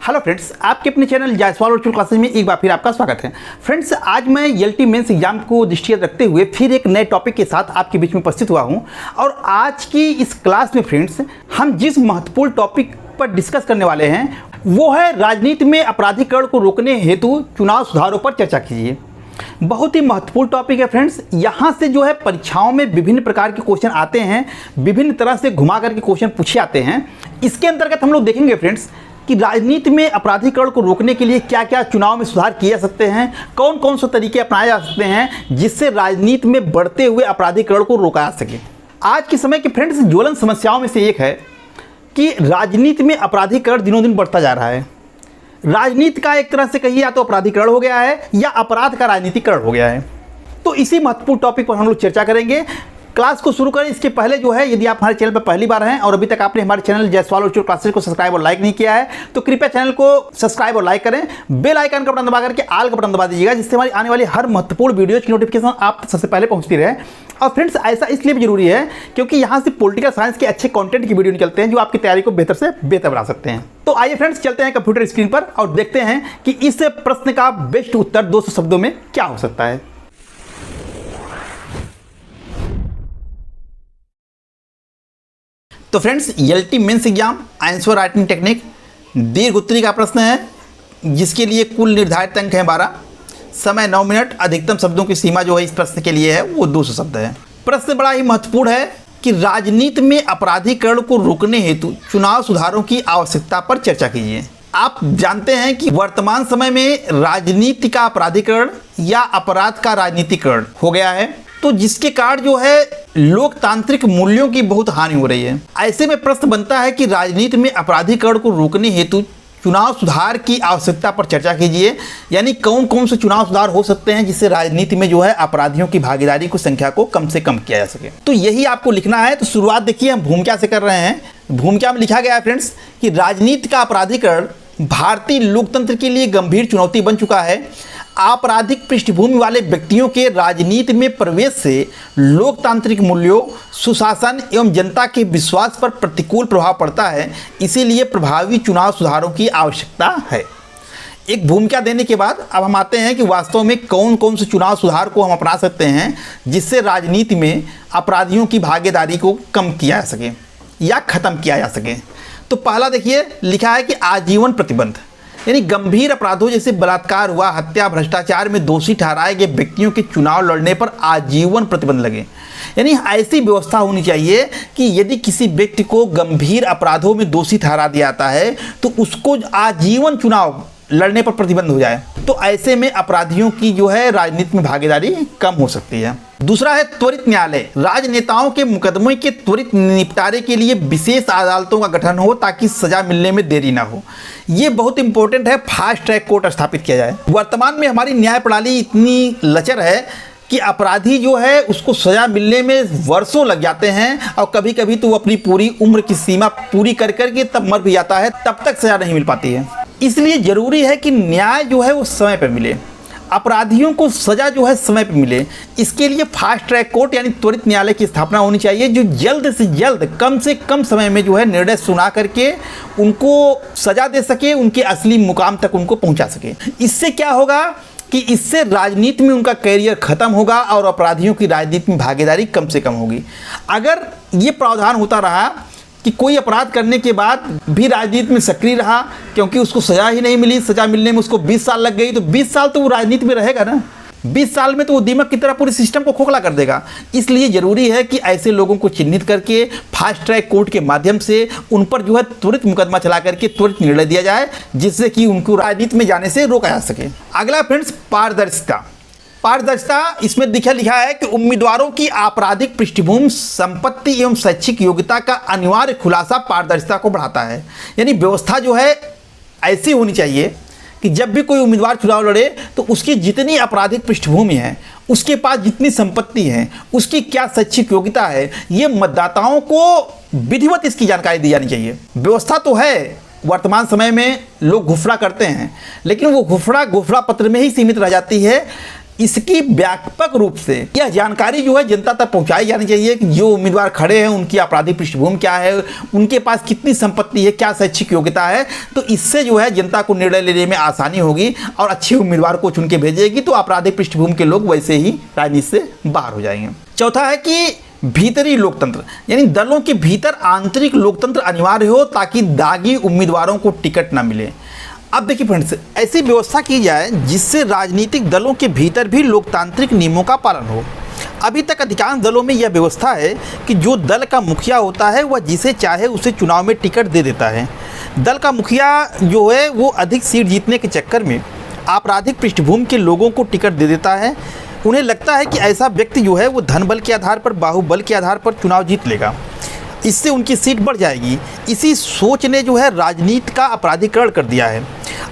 Hello friends, आपके अपने channel Jaiswal virtual classes में एक बार फिर आपका स्वागत है। फ्रेंड्स, आज मैं एलटी मेंस एग्जाम को दृष्टिगत रखते हुए फिर एक नए टॉपिक के साथ आपके बीच में उपस्थित हुआ हूं। और आज की इस क्लास में फ्रेंड्स, हम जिस महत्वपूर्ण टॉपिक पर डिस्कस करने वाले हैं वो है राजनीति में अपराधीकरण को रोकने हेतु चुनाव सुधारों पर चर्चा कीजिए। बहुत ही महत्वपूर्ण टॉपिक है फ्रेंड्स। यहाँ से जो है परीक्षाओं में विभिन्न प्रकार के क्वेश्चन आते हैं, विभिन्न तरह से घुमा करके क्वेश्चन पूछे आते हैं। इसके अंतर्गत हम लोग देखेंगे फ्रेंड्स कि राजनीति में अपराधीकरण को रोकने के लिए क्या क्या चुनाव में सुधार किए जा सकते हैं, कौन कौन से तरीके अपनाए जा सकते हैं जिससे राजनीति में बढ़ते हुए अपराधीकरण को रोका जा सके। आज के समय के फ्रेंड्स ज्वलन समस्याओं में से एक है कि राजनीति में अपराधीकरण दिनों दिन बढ़ता जा रहा है। राजनीति का एक तरह से कहिए या तो अपराधीकरण हो गया है या अपराध का राजनीतिकरण हो गया है। तो इसी महत्वपूर्ण टॉपिक पर हम लोग चर्चा करेंगे। क्लास को शुरू करें इसके पहले जो है, यदि आप हमारे चैनल पर पहली बार हैं और अभी तक आपने हमारे चैनल जायसवाल वर्चुअल क्लासेज को सब्सक्राइब और लाइक नहीं किया है तो कृपया चैनल को सब्सक्राइब और लाइक करें। बेल आइकन का बटन दबा करके आल का बटन दबा दीजिएगा, जिससे हमारी आने वाली हर महत्वपूर्ण वीडियो की नोटिफिकेशन आप सबसे पहले पहुंचती रहे। और फ्रेंड्स, ऐसा इसलिए भी जरूरी है क्योंकि यहाँ से पॉलिटिकल साइंस के अच्छे कंटेंट की वीडियो निकलते हैं जो आपकी तैयारी को बेहतर से बेहतर बना सकते हैं। तो आइए फ्रेंड्स, चलते हैं कंप्यूटर स्क्रीन पर और देखते हैं कि इस प्रश्न का बेस्ट उत्तर 200 शब्दों में क्या हो सकता है। तो friends, LT mains exam answer writing technique दीर्घ उत्तरी का प्रश्न है, जिसके लिए कुल निर्धारित अंक हैं 12, समय 9 मिनट, अधिकतम शब्दों की सीमा जो है इस प्रश्न के लिए है वो 200 शब्द है। प्रश्न बड़ा ही महत्वपूर्ण है कि राजनीति में अपराधीकरण को रोकने हेतु चुनाव सुधारों की आवश्यकता पर चर्चा कीजिए। आप जानते हैं कि वर्तमान समय में राजनीति का अपराधीकरण या अपराध का राजनीतिकरण हो गया है, तो जिसके कारण जो है लोकतांत्रिक मूल्यों की बहुत हानि हो रही है। ऐसे में प्रश्न बनता है कि राजनीति में अपराधीकरण को रोकने हेतु चुनाव सुधार की आवश्यकता पर चर्चा कीजिए। यानी कौन कौन से चुनाव सुधार हो सकते हैं जिससे राजनीति में जो है अपराधियों की भागीदारी की संख्या को कम से कम किया जा सके। तो यही आपको लिखना है। तो शुरुआत देखिए, हम भूमिका से कर रहे हैं। भूमिका में लिखा गया है फ्रेंड्स कि राजनीति का अपराधीकरण भारतीय लोकतंत्र के लिए गंभीर चुनौती बन चुका है। आपराधिक पृष्ठभूमि वाले व्यक्तियों के राजनीति में प्रवेश से लोकतांत्रिक मूल्यों, सुशासन एवं जनता के विश्वास पर प्रतिकूल प्रभाव पड़ता है। इसीलिए प्रभावी चुनाव सुधारों की आवश्यकता है। एक भूमिका देने के बाद अब हम आते हैं कि वास्तव में कौन कौन से चुनाव सुधार को हम अपना सकते हैं जिससे राजनीति में अपराधियों की भागीदारी को कम किया जा सके या ख़त्म किया जा सके। तो पहला देखिए, लिखा है कि आजीवन प्रतिबंध, यानी गंभीर अपराधों जैसे बलात्कार हुआ, हत्या, भ्रष्टाचार में दोषी ठहराए गए व्यक्तियों के चुनाव लड़ने पर आजीवन प्रतिबंध लगे। यानी ऐसी व्यवस्था होनी चाहिए कि यदि किसी व्यक्ति को गंभीर अपराधों में दोषी ठहरा दिया जाता है तो उसको आजीवन चुनाव लड़ने पर प्रतिबंध हो जाए। तो ऐसे में अपराधियों की जो है राजनीति में भागीदारी कम हो सकती है। दूसरा है त्वरित न्यायालय। राजनेताओं के मुकदमे के त्वरित निपटारे के लिए विशेष अदालतों का गठन हो ताकि सजा मिलने में देरी ना हो। ये बहुत इंपॉर्टेंट है, फास्ट ट्रैक कोर्ट स्थापित किया जाए। वर्तमान में हमारी न्याय प्रणाली इतनी लचर है कि अपराधी जो है उसको सजा मिलने में वर्षों लग जाते हैं और कभी कभी तो वो अपनी पूरी उम्र की सीमा पूरी कर करके तब मर भी जाता है, तब तक सजा नहीं मिल पाती है। इसलिए जरूरी है कि न्याय जो है वो समय पर मिले, अपराधियों को सजा जो है समय पर मिले। इसके लिए फास्ट ट्रैक कोर्ट यानी त्वरित न्यायालय की स्थापना होनी चाहिए, जो जल्द से जल्द कम से कम समय में जो है निर्णय सुना करके उनको सजा दे सके, उनके असली मुकाम तक उनको पहुंचा सके। इससे क्या होगा कि इससे राजनीति में उनका करियर खत्म होगा और अपराधियों की राजनीति में भागीदारी कम से कम होगी। अगर ये प्रावधान होता रहा कि कोई अपराध करने के बाद भी राजनीति में सक्रिय रहा, क्योंकि उसको सजा ही नहीं मिली, सजा मिलने में उसको 20 साल लग गई, तो 20 साल तो वो राजनीति में रहेगा ना। 20 साल में तो वो दीमक की तरह पूरे सिस्टम को खोखला कर देगा। इसलिए जरूरी है कि ऐसे लोगों को चिन्हित करके फास्ट ट्रैक कोर्ट के माध्यम से उन पर जो है त्वरित मुकदमा चला करके त्वरित निर्णय दिया जाए, जिससे कि उनको राजनीति में जाने से रोका जा सके। अगला फ्रेंड्स, पारदर्शिता। पारदर्शिता, इसमें लिखा है कि उम्मीदवारों की आपराधिक पृष्ठभूमि, संपत्ति एवं शैक्षिक योग्यता का अनिवार्य खुलासा पारदर्शिता को बढ़ाता है। यानी व्यवस्था जो है ऐसी होनी चाहिए कि जब भी कोई उम्मीदवार चुनाव लड़े तो उसकी जितनी आपराधिक पृष्ठभूमि है, उसके पास जितनी संपत्ति है, उसकी क्या शैक्षिक योग्यता है, ये मतदाताओं को विधिवत इसकी जानकारी दी जानी चाहिए। व्यवस्था तो है, वर्तमान समय में लोग घुफड़ा करते हैं, लेकिन वो घुफड़ा पत्र में ही सीमित रह जाती है। इसकी व्यापक रूप से यह जानकारी जो है जनता तक पहुंचाई जानी चाहिए कि जो उम्मीदवार खड़े हैं उनकी आपराधिक पृष्ठभूमि क्या है, उनके पास कितनी संपत्ति है, क्या शैक्षिक योग्यता है। तो इससे जो है जनता को निर्णय लेने में आसानी होगी और अच्छे उम्मीदवार को चुन के भेजेगी, तो आपराधिक पृष्ठभूमि के लोग वैसे ही राजनीति से बाहर हो जाएंगे। चौथा है कि भीतरी लोकतंत्र, यानी दलों के भीतर आंतरिक लोकतंत्र अनिवार्य हो ताकि दागी उम्मीदवारों को टिकट ना मिले। अब देखिए फ्रेंड्स, ऐसी व्यवस्था की जाए जिससे राजनीतिक दलों के भीतर भी लोकतांत्रिक नियमों का पालन हो। अभी तक अधिकांश दलों में यह व्यवस्था है कि जो दल का मुखिया होता है वह जिसे चाहे उसे चुनाव में टिकट दे देता है। दल का मुखिया जो है वो अधिक सीट जीतने के चक्कर में आपराधिक पृष्ठभूमि के लोगों को टिकट दे देता है। उन्हें लगता है कि ऐसा व्यक्ति जो है वो धन बल के आधार पर, बाहुबल के आधार पर चुनाव जीत लेगा, इससे उनकी सीट बढ़ जाएगी। इसी सोच ने जो है राजनीति का अपराधीकरण कर दिया है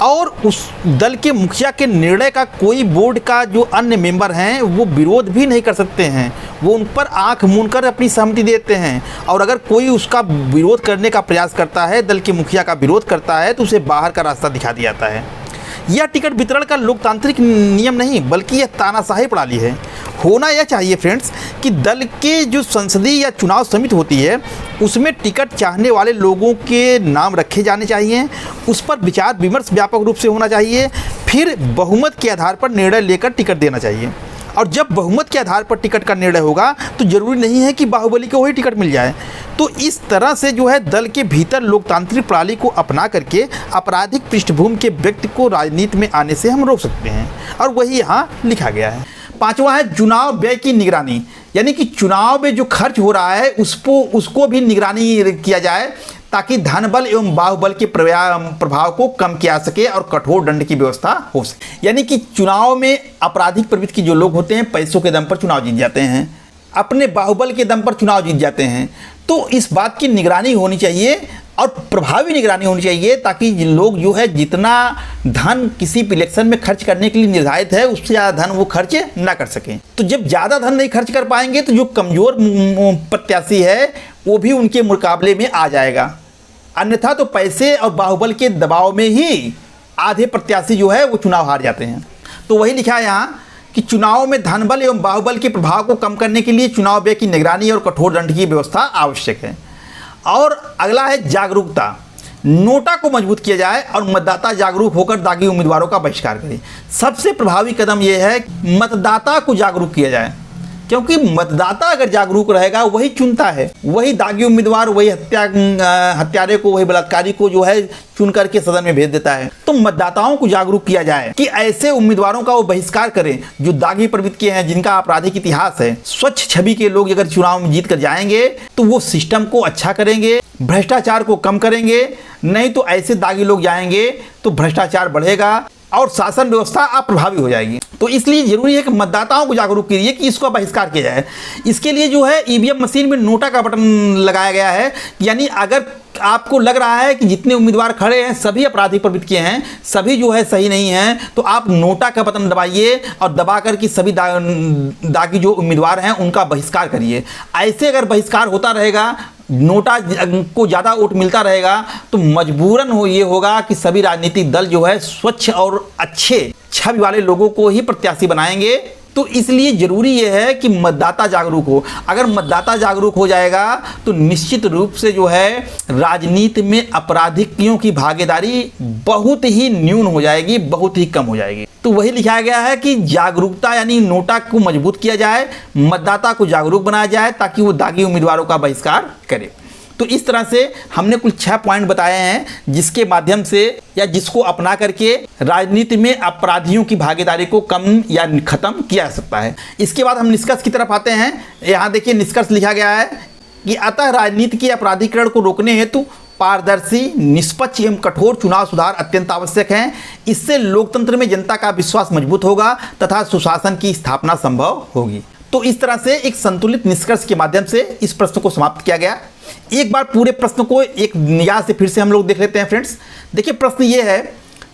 और उस दल के मुखिया के निर्णय का कोई बोर्ड का जो अन्य मेंबर हैं वो विरोध भी नहीं कर सकते हैं। वो उन पर आंख मूंद कर अपनी सहमति देते हैं और अगर कोई उसका विरोध करने का प्रयास करता है, दल के मुखिया का विरोध करता है, तो उसे बाहर का रास्ता दिखा दिया जाता है। यह टिकट वितरण का लोकतांत्रिक नियम नहीं बल्कि यह तानाशाही प्रणाली है। होना यह चाहिए फ्रेंड्स कि दल के जो संसदीय या चुनाव समिति होती है उसमें टिकट चाहने वाले लोगों के नाम रखे जाने चाहिए, उस पर विचार विमर्श व्यापक रूप से होना चाहिए, फिर बहुमत के आधार पर निर्णय लेकर टिकट देना चाहिए। और जब बहुमत के आधार पर टिकट का निर्णय होगा तो जरूरी नहीं है कि बाहुबली को ही टिकट मिल जाए। तो इस तरह से जो है दल के भीतर लोकतांत्रिक प्रणाली को अपना करके आपराधिक पृष्ठभूमि के व्यक्ति को राजनीति में आने से हम रोक सकते हैं और वही यहाँ लिखा गया है। पांचवा है चुनाव व्यय की निगरानी, यानी कि चुनाव में जो खर्च हो रहा है उसको भी निगरानी किया जाए ताकि धन बल एवं बाहुबल के प्रभाव को कम किया सके और कठोर दंड की व्यवस्था हो सके। यानी कि चुनाव में आपराधिक प्रवृत्ति के जो लोग होते हैं पैसों के दम पर चुनाव जीत जाते हैं, अपने बाहुबल के दम पर चुनाव जीत जाते हैं। तो इस बात की निगरानी होनी चाहिए और प्रभावी निगरानी होनी चाहिए ताकि लोग जो है जितना धन किसी इलेक्शन में खर्च करने के लिए निर्धारित है उससे ज़्यादा धन वो खर्च ना कर सकें। तो जब ज़्यादा धन नहीं खर्च कर पाएंगे तो जो कमज़ोर प्रत्याशी है वो भी उनके मुकाबले में आ जाएगा। अन्यथा तो पैसे और बाहुबल के दबाव में ही आधे प्रत्याशी जो है वो चुनाव हार जाते हैं। तो वही लिखा है यहाँ कि चुनाव में धन बल एवं बाहुबल के प्रभाव को कम करने के लिए चुनाव व्यय की निगरानी और कठोर दंड की व्यवस्था आवश्यक है। और अगला है जागरूकता, नोटा को मजबूत किया जाए और मतदाता जागरूक होकर दागी उम्मीदवारों का बहिष्कार करें। सबसे प्रभावी कदम यह है कि मतदाता को जागरूक किया जाए, क्योंकि मतदाता अगर जागरूक रहेगा वही चुनता है, वही दागी उम्मीदवार, वही हत्यारे को, वही बलात्कारी को जो है चुन करके सदन में भेज देता है। तो मतदाताओं को जागरूक किया जाए कि ऐसे उम्मीदवारों का वो बहिष्कार करें जो दागी प्रवृत्ति के हैं, जिनका आपराधिक इतिहास है। स्वच्छ छवि के लोग अगर चुनाव में जीत कर जाएंगे तो वो सिस्टम को अच्छा करेंगे, भ्रष्टाचार को कम करेंगे। नहीं तो ऐसे दागी लोग जाएंगे तो भ्रष्टाचार बढ़ेगा और शासन व्यवस्था अप्रभावी हो जाएगी। तो इसलिए जरूरी है कि मतदाताओं को जागरूक कीजिए कि इसका बहिष्कार किया जाए। इसके लिए जो है ईवीएम मशीन में नोटा का बटन लगाया गया है, यानी अगर आपको लग रहा है कि जितने उम्मीदवार खड़े हैं सभी आपराधिक प्रवृत्ति के हैं, सभी जो है सही नहीं हैं, तो आप नोटा का बटन दबाइए और दबा कर कि सभी दागी जो उम्मीदवार हैं उनका बहिष्कार करिए। ऐसे अगर बहिष्कार होता रहेगा, नोटा को ज़्यादा वोट मिलता रहेगा, तो मजबूरन ये होगा कि सभी राजनीतिक दल जो है स्वच्छ और अच्छे छवि वाले लोगों को ही प्रत्याशी बनाएंगे। तो इसलिए ज़रूरी यह है कि मतदाता जागरूक हो। अगर मतदाता जागरूक हो जाएगा तो निश्चित रूप से जो है राजनीति में आपराधिकियों की भागीदारी बहुत ही न्यून हो जाएगी, बहुत ही कम हो जाएगी। तो वही लिखा गया है कि जागरूकता यानी नोटा को मजबूत किया जाए, मतदाता को जागरूक बनाया जाए ताकि वो दागी उम्मीदवारों का बहिष्कार करे। तो इस तरह से हमने कुल 6 पॉइंट बताए हैं जिसके माध्यम से या जिसको अपना करके राजनीति में अपराधियों की भागीदारी को कम या खत्म किया जा सकता है। इसके बाद हम निष्कर्ष की तरफ आते हैं। यहाँ देखिए निष्कर्ष लिखा गया है कि अतः राजनीति के अपराधीकरण को रोकने हेतु पारदर्शी, निष्पक्ष एवं कठोर चुनाव सुधार अत्यंत आवश्यक हैं। इससे लोकतंत्र में जनता का विश्वास मजबूत होगा तथा सुशासन की स्थापना संभव होगी। तो इस तरह से एक संतुलित निष्कर्ष के माध्यम से इस प्रश्न को समाप्त किया गया। एक बार पूरे प्रश्न को एक निगाह से फिर से हम लोग देख लेते हैं फ्रेंड्स। देखिए प्रश्न ये है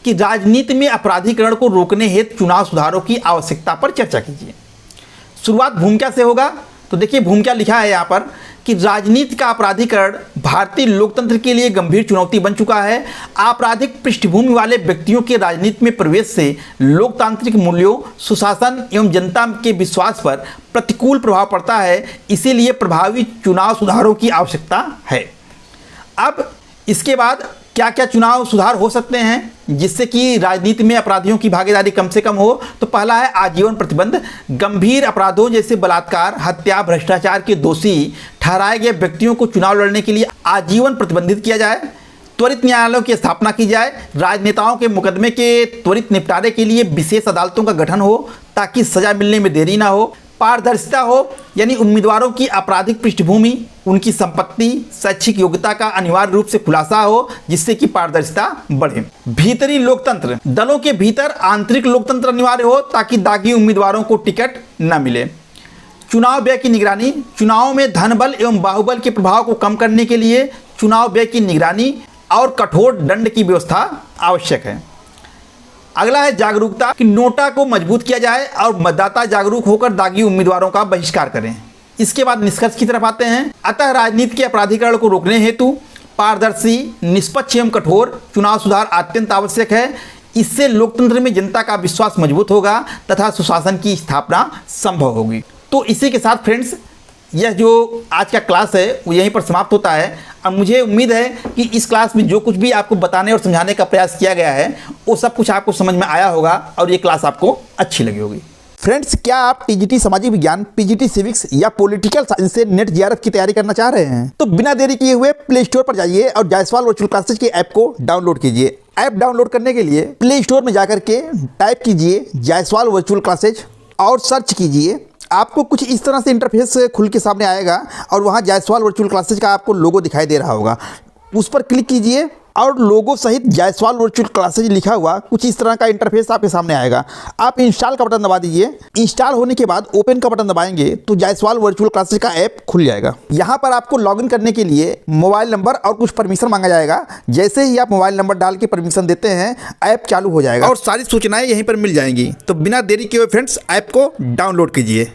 कि राजनीति में अपराधीकरण को रोकने हेतु चुनाव सुधारों की आवश्यकता पर चर्चा कीजिए। शुरुआत भूमिका से होगा। तो देखिए भूमिका लिखा है यहाँ पर कि राजनीति का अपराधीकरण भारतीय लोकतंत्र के लिए गंभीर चुनौती बन चुका है। आपराधिक पृष्ठभूमि वाले व्यक्तियों के राजनीति में प्रवेश से लोकतांत्रिक मूल्यों, सुशासन एवं जनता के विश्वास पर प्रतिकूल प्रभाव पड़ता है। इसीलिए प्रभावी चुनाव सुधारों की आवश्यकता है। अब इसके बाद क्या क्या चुनाव सुधार हो सकते हैं जिससे कि राजनीति में अपराधियों की भागीदारी कम से कम हो? तो पहला है आजीवन प्रतिबंध। गंभीर अपराधों जैसे बलात्कार, हत्या, भ्रष्टाचार के दोषी ठहराए गए व्यक्तियों को चुनाव लड़ने के लिए आजीवन प्रतिबंधित किया जाए। त्वरित न्यायालयों की स्थापना की जाए। राजनेताओं के मुकदमे के त्वरित निपटारे के लिए विशेष अदालतों का गठन हो ताकि सजा मिलने में देरी ना हो। पारदर्शिता हो, यानी उम्मीदवारों की आपराधिक पृष्ठभूमि, उनकी संपत्ति, शैक्षिक योग्यता का अनिवार्य रूप से खुलासा हो जिससे कि पारदर्शिता बढ़े। भीतरी लोकतंत्र, दलों के भीतर आंतरिक लोकतंत्र अनिवार्य हो ताकि दागी उम्मीदवारों को टिकट न मिले। चुनाव व्यय की निगरानी, चुनाव में धन बल एवं बाहुबल के प्रभाव को कम करने के लिए चुनाव व्यय की निगरानी और कठोर दंड की व्यवस्था आवश्यक है। अगला है जागरूकता, कि नोटा को मजबूत किया जाए और मतदाता जागरूक होकर दागी उम्मीदवारों का बहिष्कार करें। इसके बाद निष्कर्ष की तरफ आते हैं। अतः राजनीति के अपराधीकरण को रोकने हेतु पारदर्शी, निष्पक्ष एवं कठोर चुनाव सुधार अत्यंत आवश्यक है। इससे लोकतंत्र में जनता का विश्वास मजबूत होगा तथा सुशासन की स्थापना संभव होगी। तो इसी के साथ फ्रेंड्स, यह जो आज का क्लास है वो यहीं पर समाप्त होता है। अब मुझे उम्मीद है कि इस क्लास में जो कुछ भी आपको बताने और समझाने का प्रयास किया गया है वो सब कुछ आपको समझ में आया होगा और ये क्लास आपको अच्छी लगी होगी। फ्रेंड्स, क्या आप टीजीटी सामाजिक विज्ञान, पीजीटी सिविक्स या पॉलिटिकल साइंस से नेट जेआरएफ की तैयारी करना चाह रहे हैं? तो बिना देरी किए हुए प्ले स्टोर पर जाइए और जायसवाल वर्चुअल क्लासेज के ऐप को डाउनलोड कीजिए। ऐप डाउनलोड करने के लिए प्ले स्टोर में जाकर के टाइप कीजिए जायसवाल वर्चुअल क्लासेज और सर्च कीजिए। आपको कुछ इस तरह से इंटरफेस खुल के सामने आएगा और वहाँ जायसवाल वर्चुअल क्लासेज का आपको लोगो दिखाई दे रहा होगा। उस पर क्लिक कीजिए और लोगो सहित जायसवाल वर्चुअल क्लासेज लिखा हुआ कुछ इस तरह का इंटरफेस आपके सामने आएगा। आप इंस्टॉल का बटन दबा दीजिए। इंस्टॉल होने के बाद ओपन का बटन दबाएंगे तो जायसवाल वर्चुअल क्लासेज का ऐप खुल जाएगा। यहाँ पर आपको लॉगिन करने के लिए मोबाइल नंबर और कुछ परमिशन मांगा जाएगा। जैसे ही आप मोबाइल नंबर डाल के परमिशन देते हैं, ऐप चालू हो जाएगा और सारी सूचनाएं यहीं पर मिल जाएंगी। तो बिना देरी किए हुए फ्रेंड्स, ऐप को डाउनलोड कीजिए।